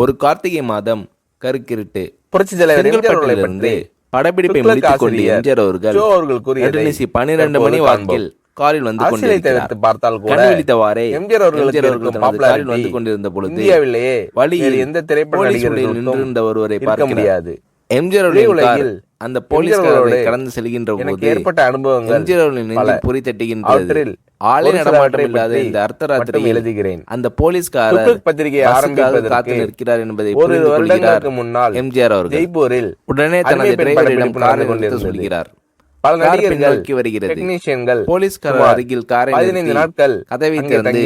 ஒரு கார்த்திகை மாதம் கருக்கிருட்டு புரட்சி தலைவர் செங்கல்பட்டிலிருந்து படப்பிடிப்பை முடித்துக் கொண்டு எம்ஜிஆர் அவர்கள் 12 மணி வாக்கில் காரில் வந்து கொண்டிருந்தவாறே காரில் வந்து கொண்டிருந்த பொழுது வழியில் எந்த திரைப்பட நின்றிருந்த ஒருவரை பார்க்க முடியாது. எம்ஜிஆர் அவர்கள் அந்த போலீஸ்காரரை கடந்து செல்கின்ற போது ஏற்பட்ட அனுபவங்கள் எம்ஜிஆர் அவர்களின் நெஞ்சில் பொறி தட்டுகின்றது. ஆளே நடமாட்டம் இல்லாத இந்த அர்த்தராத்திரியில் எழுதுகிறேன். அந்த போலீஸ்காரர் பத்திரிகை காத்து நிற்கிறார் என்பதை புரிந்து கொள்கிறார் முன்னால் எம்ஜிஆர் அவர்கள். ஜெய்ப்பூரில் உடனே தனது டிரைவரிடம் காரை நிறுத்த சொல்கிறார். பல நடிகர்கள் வருகிறது. டெக்னீஷியன்கள் போலீஸ்காரர் அருகில் காரை 15 நாட்கள் கதவை திறந்து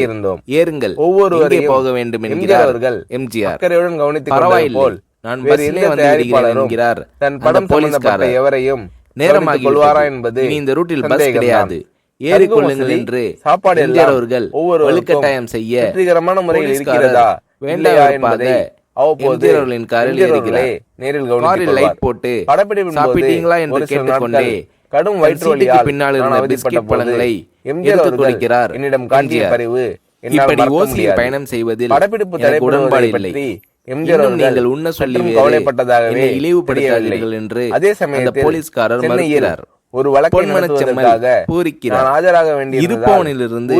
ஏறுங்கள், ஒவ்வொருவரையும் போக வேண்டும் என்கிறார் எம்ஜிஆர். அக்கறையுடன் கவனித்துக் பரவாயில்லை, நான் பஸ்ஸிலே வந்து விடுகிறேன் என்கிறார். தன் படம் போலீஸ்காரர் எவரையும் நேரமாகி கொள்வாரா என்பது இந்த ரூட்டில் பஸ் கிடையாது, ஏறிக்கொள்ளுங்கள் என்று சாப்பாடு எம்ஜிஆர் அவர்கள் வலுக்கட்டாயம் செய்ய வெற்றிகரமான முறையில் இருக்கிறதா வேண்டாம் என்பதை அவ்வப்போது காரில் ஏறுகிறார். நேரில் காரில் லைட் போட்டு சாப்பிட்டீங்களா என்று கேட்டுக்கொண்டே கடும் வயிற்று வலியால் பின்னால் இருந்த பிஸ்கட் பழங்களை எம்ஜிஆர் எடுத்துக் கொடுக்கிறார். என்னிடம் காட்டிய பரிவு இப்படி ஓசியில் பயணம் செய்வதில் படப்பிடிப்பு எனக்கு உடன்பாடு இல்லை. நீங்கள் உண்ண சொல்லி கவலைப்பட்டதாகவே இழிவுபடுத்தாதீர்கள் என்று அதே சமயத்தில் போலீஸ்காரர் மறுக்கிறார். ஒரு வழக்கை நடத்துவதற்காக பூரிக்கிறார். ஆஜராக வேண்டிய இருப்பவனிலிருந்து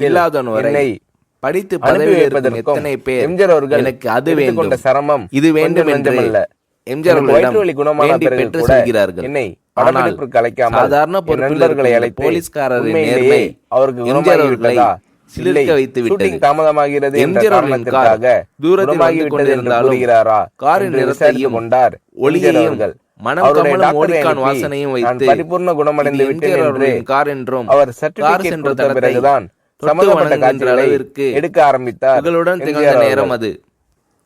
இல்லாதவன் வரை படித்து பதவி ஏற்பதற்கு எத்தனை பேர் எம்ஜிஆர் அவர்கள் எனக்கு அது வேண்டும் சிரமம் இது வேண்டும் என்று எம்ஜிஆர் அவர்களிடம் பெற்று சொல்கிறார்கள். ஆனால் சாதாரண பொறுப்பினர்களை அழைத்து போலீஸ்காரரின் நேர்மை அவருக்கு எம்ஜிஆர் அவர்களை சிலிர்க்க வைத்து விட்டது. தாமதமாகிறது எம்ஜிஆர் அவர்களின் கார் தூரத்தில் வந்து கொண்டிருந்தாலும் காரின் நிறத்தையும் ஒளியையும் மனம் கமலும் மோடிக்கான் வாசனையும் வைத்து பரிபூர்ண குணமடைந்து விட்டேன் என்று கார் என்றும் அவர் சர்டிபிகேட் கொடுத்த பிறகுதான் சம்பந்தப்பட்ட காட்சிகளை எடுக்க ஆரம்பித்தார். புகழுடன் திகழ்ந்த நேரம் அது.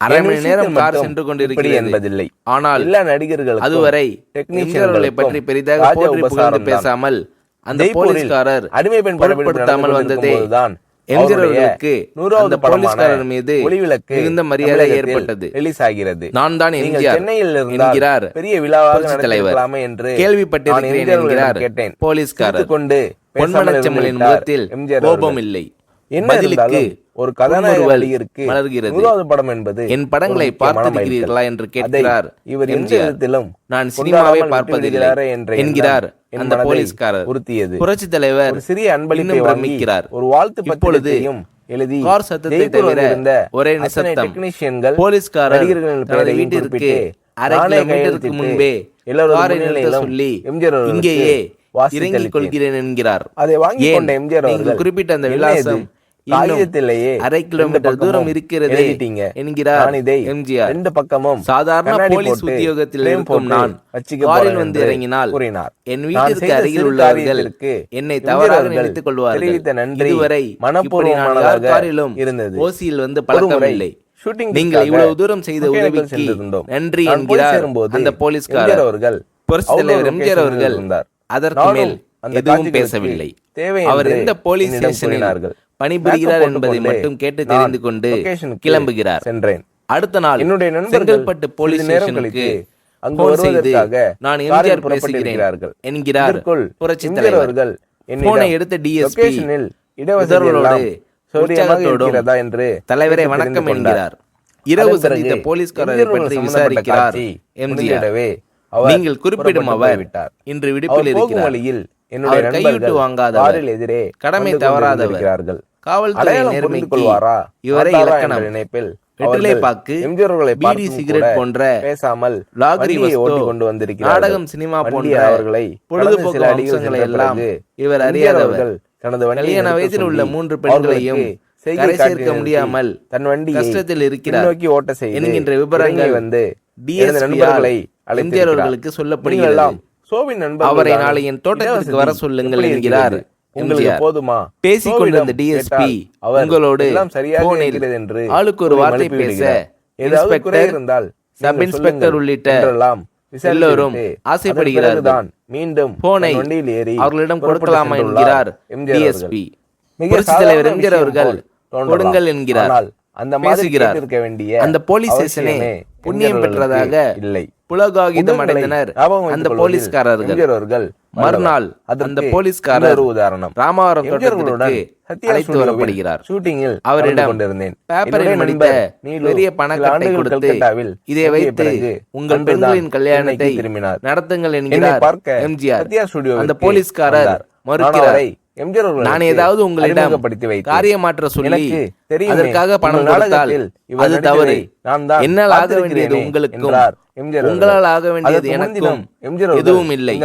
அரை மணி நேரம் கார் சென்று கொண்டிருக்கிறது என்பதில்லை. ஆனால் எல்லா நடிகர்கள் அதுவரை எம்ஜிஆர்களை பற்றி பெரிதாக போற்றி புகழ்ந்து பேசாமல் அந்த போலீஸ்காரர் அடிமை பெண் பொருட்படுத்தாமல் வந்ததே எம்ஜிஆர் அவர்களுக்கு அந்த போலீஸ்காரர் மீது மிகுந்த மரியாதை ஏற்பட்டது. நான் தான் எம்ஜிஆர் என்கிறார் பெரிய விழாவாக தலைவர். கேள்விப்பட்டிருக்கிறேன் என்கிறார் போலீஸ்காரர். பொன்மனச்செம்மலின் முகத்தில் கோபம் இல்லை. பதிலுக்கு ஒரு கதாநாயகருக்கு மலர்கிறது. படம் என்பது என் படங்களை பார்த்திருக்கிறீர்களா என்று கேட்கிறார். நான் சினிமாவை பார்ப்பதில்லை என்கிறார் அந்த போலீஸ்காரர். புரட்சி தலைவர் சிறிய அன்பளிப்பை பிரமிக்கிறார். ஒரு வாழ்த்து பத்திரிகையும் எழுதி கார் சத்தத்தை தவிர ஒரே நிசப்தம். போலீஸ்காரர் தனது வீட்டிற்கு அரை கிலோமீட்டருக்கு முன்பே காரை நிறுத்த சொல்லி இங்கேயே இறங்கிக் கொள்கிறேன் என்கிறார். அதை வாங்கி கொண்ட எம்ஜிஆர் அவர்கள் குறிப்பிட்ட அந்த விலாசம் அரை கிலோமீட்டர் தூரம் இருக்கிறது என்கிறார் எம்ஜிஆர். ரெண்டு பக்கமும் சாதாரண போலீஸ் உத்தியோகத்தில் இருக்கும் நான் காரில் வந்து இறங்கினால் என் வீட்டிற்கு அருகில் உள்ளவர்கள் என்னை தவறாக நினைத்துக் கொள்வார்கள். இதுவரை காரிலும் ஓசியில் வந்து பழக்கமில்லை. நீங்கள் இவ்வளவு தூரம் செய்த உதவிக்கு நன்றி என்கிறார் அந்த போலீஸ்காரர். புரட்சி தலைவர் எம்ஜிஆர் அவர்கள் அதற்கு மேல் எதுவும் பேசவில்லை. அவர் எந்த போலீஸ் ஸ்டேஷனில் பணிபுரிகிறார் என்பதை மட்டும் கேட்டு தெரிந்து கொண்டு கிளம்புகிறார். அடுத்த நாள் செங்கல்பட்டு போலீஸ் ஸ்டேஷனுக்கு போன் செய்து நான் எம்ஜிஆர் பேசுகிறேன் என்கிறார் புரட்சி தலைவர். போனை எடுத்த டிஎஸ்பி தலைவரை வணக்கம் என்கிறார். இரவு சந்தித்த போலீஸ்காரரை பற்றி விசாரிக்கிறார் எம்ஜிஆர். நீங்கள் குறிப்பிடும் அவர் இன்று விடுப்பில் இருக்கிறார். அவர் கையூட்டு வாங்காதவர், கடமை தவறாதவர், காவல்துறை நேர்மைக்கு இவரை இலக்கணம். வெற்றிலை பாக்கு, பீடி சிகரெட் போன்ற லாகரி வஸ்து, நாடகம், சினிமா போன்ற பொழுதுபோக்கு அம்சங்களை எல்லாம் இவர் அறியாதவர். கல்யாண வயதில் உள்ள 3 பெண்களையும் கரை சேர்க்க முடியாமல் கஷ்டத்தில் இருக்கிறார் என்கின்ற விவரங்கள் எம்ஜிஆர் அவர்களுக்கு சொல்லப்படுகிறது. அவரை நாளை என் தோட்டத்திற்கு வர சொல்லுங்கள் என்கிறார் எம்ஜிஆர். பேசிக் கொண்டிருந்த டிஎஸ்பி உங்களோடு ஆளுக்கு ஒரு வார்த்தை பேச இன்ஸ்பெக்டர், சப் இன்ஸ்பெக்டர் உள்ளிட்ட எல்லோரும் ஆசைப்படுகிறார்கள். மீண்டும் போனை அவர்களிடம் கொடுக்கலாமா என்கிறார் டிஎஸ்பி. புரட்சி தலைவர் எம்ஜிஆர் அவர்கள் கொடுங்கள் என்கிறார். பேசுகிறார். அந்த போலீஸ் ஸ்டேஷனே புண்ணியம் பெற்றதாக இல்லை. புலகாகிதம் அடைந்தனர் அந்த போலீஸ்காரர்கள். மறுநாள் அந்த போலீஸ்காரர் உதாரணம் ராமவரம் தோட்டத்திற்கு அழைத்து வரப்படுகிறார். ஷூட்டிங்கில் அவரிடம் பேப்பரில் மடித்த பெரிய பணக்கட்டை கொடுத்து இதை வைத்து உங்கள் பெண்களின் கல்யாணத்தை நடத்துங்கள் என்கிறார் எம்ஜிஆர். அந்த போலீஸ்காரர் மறுக்கிறார். நான் ஏதாவது உங்களிடம் காரியமாற்ற சொல்லி அதற்காக பணம் கொடுத்தால் அது தவறு. என்னால் ஆக வேண்டியது உங்களுக்கும் உங்களால் ஆக வேண்டியது எனக்கும் எதுவும் இல்லை.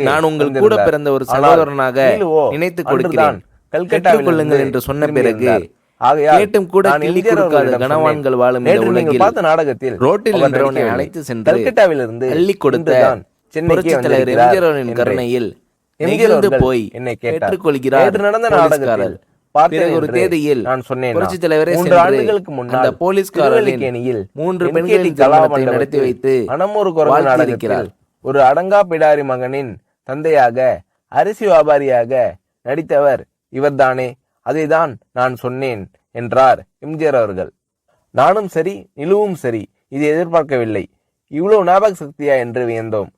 நான் உங்கள் கூட பிறந்த ஒரு சகோதரனாக நினைத்துக் கொடுக்கிறேன். கற்றுக்கொள்ளுங்கள் என்று சொன்ன பிறகு கேட்டும் கூட கிள்ளி கொடுக்காத கனவான்கள் வாழும் இந்த உலகில் ரோட்டில் நின்றவனை அழைத்து சென்று அள்ளி கொடுத்த புரட்சித் தலைவர் எம்ஜிஆர் அவர்களின் கருணையில் நெகிழ்ந்து போய் ஏற்றுக்கொள்கிறார் போலீஸ்காரர். பிறகு ஒரு தேதியில் நான் சொன்னேன், புரட்சித் தலைவரே 3 ஆண்டுகளுக்கு முன்னால் அந்த போலீஸ்காரரின் 3 பெண்களின் திருமணத்தை நடத்தி வைத்து வாழ்த்தியிருக்கிறார். ஒரு அடங்கா பிடாரி மகனின் தந்தையாக அரிசி வியாபாரியாக நடித்தவர் இவர்தானே, அதைதான் நான் சொன்னேன் என்றார் எம்ஜிஆர் அவர்கள். நானும் சரி நிலுவும் சரி இதை எதிர்பார்க்கவில்லை. இவ்வளவு ஞாபக சக்தியா என்று வியந்தோம்.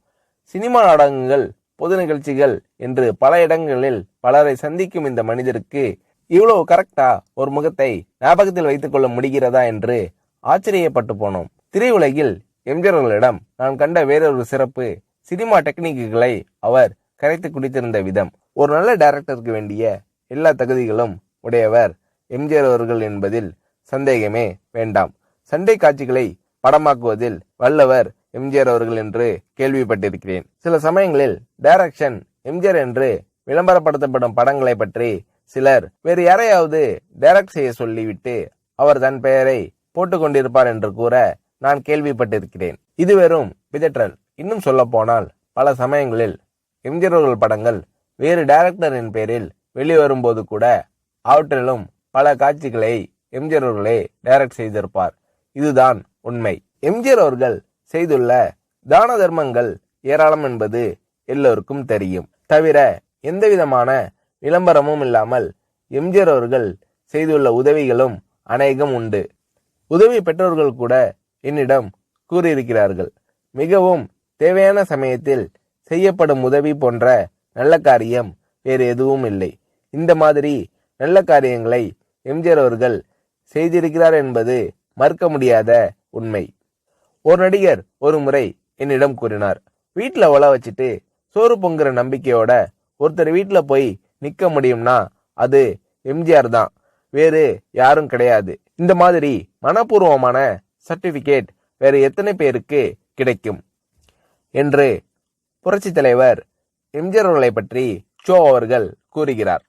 சினிமா நாடகங்கள், பொது நிகழ்ச்சிகள் என்று பல இடங்களில் பலரை சந்திக்கும் இந்த மனிதருக்கு இவ்வளவு கரெக்டா ஒரு முகத்தை ஞாபகத்தில் வைத்துக் கொள்ள முடிகிறதா என்று ஆச்சரியப்பட்டு போனோம். திரையுலகில் எம்ஜிஆர் அவர்களிடம் நான் கண்ட வேறொரு சிறப்பு சினிமா டெக்னிக்குகளை அவர் கரைத்து குடித்திருந்த விதம். ஒரு நல்ல டைரக்டருக்கு வேண்டிய எல்லா தகுதிகளும் உடையவர் எம்ஜிஆர் அவர்கள் என்பதில் சந்தேகமே வேண்டாம். சண்டை காட்சிகளை படமாக்குவதில் வல்லவர் எம்ஜிஆர் அவர்கள் என்று கேள்விப்பட்டிருக்கிறேன். சில சமயங்களில் டைரக்ஷன் எம்ஜிஆர் என்று விளம்பரப்படுத்தப்படும் படங்களை பற்றி சிலர் வேறு யாரையாவது டைரக்ட் செய்ய சொல்லிவிட்டு அவர் தன் பெயரை போட்டுக் கொண்டிருப்பார் என்று கூற நான் கேள்விப்பட்டிருக்கிறேன். இது வெறும் பிதற்றல். இன்னும் சொல்ல போனால் பல சமயங்களில் எம்ஜிஆர் அவர்கள் படங்கள் வேறு டைரக்டரின் பெயரில் வெளிவரும்போது கூட அவற்றிலும் பல காட்சிகளை எம்ஜிஆர் அவர்களே டைரக்ட் செய்திருப்பார். இதுதான் உண்மை. எம்ஜிஆர் அவர்கள் செய்துள்ள தான தர்மங்கள் ஏராளம் என்பது எல்லோருக்கும் தெரியும். தவிர எந்தவிதமான விளம்பரமும் இல்லாமல் எம்ஜிஆர் அவர்கள் செய்துள்ள உதவிகளும் அநேகம் உண்டு. உதவி பெற்றோர்கள் கூட என்னிடம் கூறியிருக்கிறார்கள். மிகவும் தேவையான சமயத்தில் செய்யப்படும் உதவி போன்ற நல்ல காரியம் வேறு எதுவும் இல்லை. இந்த மாதிரி நல்ல காரியங்களை எம்ஜிஆர் அவர்கள் செய்திருக்கிறார் என்பது மறுக்க முடியாத உண்மை. ஒரு நடிகர் ஒரு முறை என்னிடம் கூறினார், வீட்டுல ஒல வச்சுட்டு சோறு பொங்குற நம்பிக்கையோட ஒருத்தர் வீட்டுல போய் நிக்க முடியும்னா அது எம்ஜிஆர் தான், வேறு யாரும் கிடையாது. இந்த மாதிரி மனப்பூர்வமான சர்டிபிகேட் வேறு எத்தனை பேருக்கு கிடைக்கும் என்று புரட்சி தலைவர் எம்ஜிஆர் அவர்களை பற்றி ஷோ அவர்கள் கூறுகிறார்.